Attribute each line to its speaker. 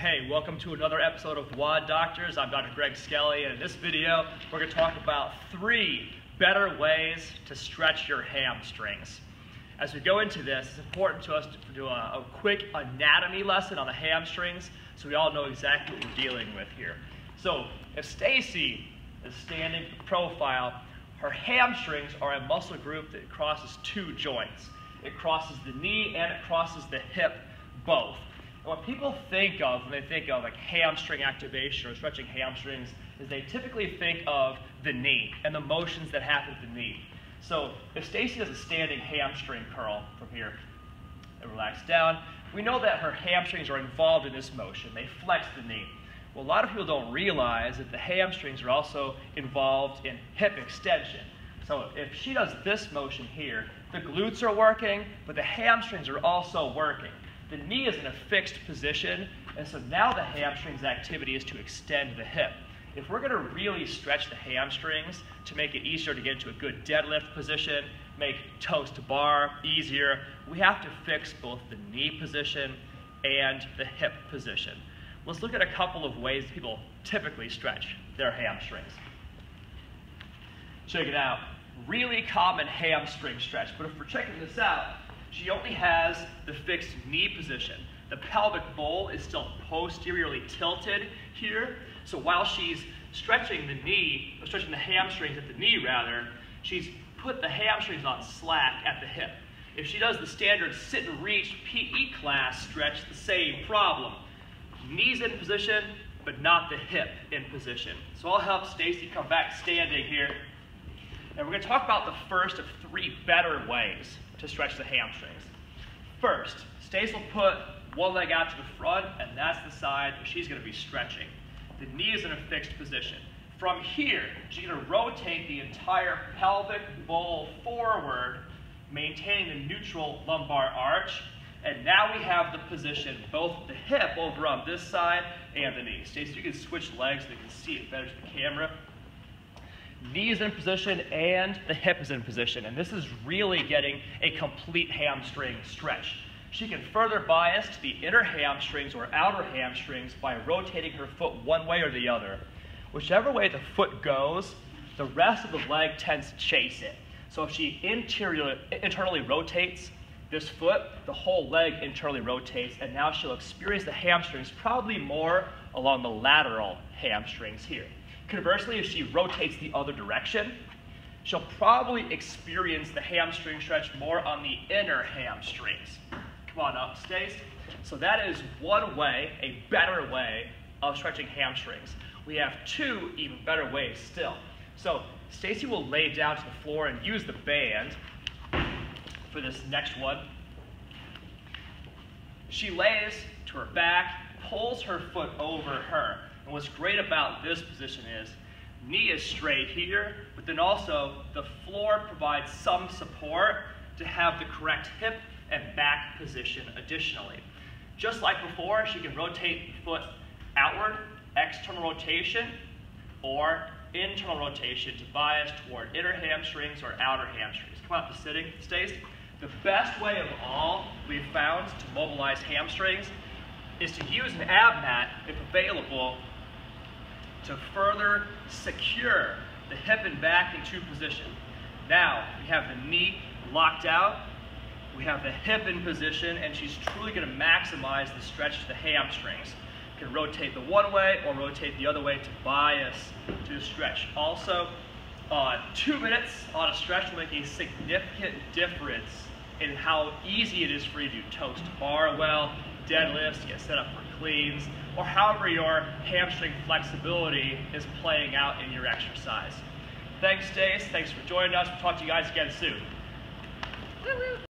Speaker 1: Hey, welcome to another episode of WOD Doctors. I'm Dr. Greg Skelly, and in this video, we're going to talk about 3 better ways to stretch your hamstrings. As we go into this, it's important to us to do a quick anatomy lesson on the hamstrings so we all know exactly what we're dealing with here. So, if Stacy is standing profile, her hamstrings are a muscle group that crosses 2 joints. It crosses the knee and it crosses the hip, both. And what people think of when they think of like hamstring activation or stretching hamstrings is they typically think of the knee and the motions that happen at the knee. So if Stacy does a standing hamstring curl from here and relax down, we know that her hamstrings are involved in this motion. They flex the knee. Well, a lot of people don't realize that the hamstrings are also involved in hip extension. So if she does this motion here, the glutes are working, but the hamstrings are also working. The knee is in a fixed position, and so now the hamstrings activity is to extend the hip. If we're going to really stretch the hamstrings to make it easier to get into a good deadlift position, make toes to bar easier, we have to fix both the knee position and the hip position. Let's look at a couple of ways people typically stretch their hamstrings. Check it out. Really common hamstring stretch, but if we're checking this out, she only has the fixed knee position. The pelvic bowl is still posteriorly tilted here. So while she's stretching the knee, or stretching the hamstrings at the knee rather, she's put the hamstrings on slack at the hip. If she does the standard sit and reach PE class stretch, the same problem. Knees in position, but not the hip in position. So I'll help Stacy come back standing here. And we're going to talk about the first of 3 better ways to stretch the hamstrings. First, Stacy will put one leg out to the front, and that's the side that she's going to be stretching. The knee is in a fixed position. From here, she's going to rotate the entire pelvic bowl forward, maintaining the neutral lumbar arch. And now we have the position, both the hip over on this side and the knee. Stacy, you can switch legs so you can see it better to the camera. Knee is in position and the hip is in position, and this is really getting a complete hamstring stretch. She can further bias to the inner hamstrings or outer hamstrings by rotating her foot one way or the other. Whichever way the foot goes, the rest of the leg tends to chase it. So if she internally rotates this foot, the whole leg internally rotates, and now she'll experience the hamstrings probably more along the lateral hamstrings here. Conversely, if she rotates the other direction, she'll probably experience the hamstring stretch more on the inner hamstrings. Come on up, Stace. So that is one way, a better way of stretching hamstrings. We have 2 even better ways still. So Stacy will lay down to the floor and use the band for this next one. She lays to her back, pulls her foot over her. And what's great about this position is knee is straight here, but then also the floor provides some support to have the correct hip and back position additionally. Just like before, she can rotate the foot outward, external rotation, or internal rotation to bias toward inner hamstrings or outer hamstrings. Come out to sitting, Stace. The best way of all we've found to mobilize hamstrings is to use an ab mat, if available, to further secure the hip and back into position. Now, we have the knee locked out, we have the hip in position, and she's truly going to maximize the stretch to the hamstrings. You can rotate the one way or rotate the other way to bias to the stretch. Also, 2 minutes on a stretch will make a significant difference in how easy it is for you to do toes to bar well, deadlifts, get set up for cleans, or however your hamstring flexibility is playing out in your exercise. Thanks, Stace. Thanks for joining us. We'll talk to you guys again soon.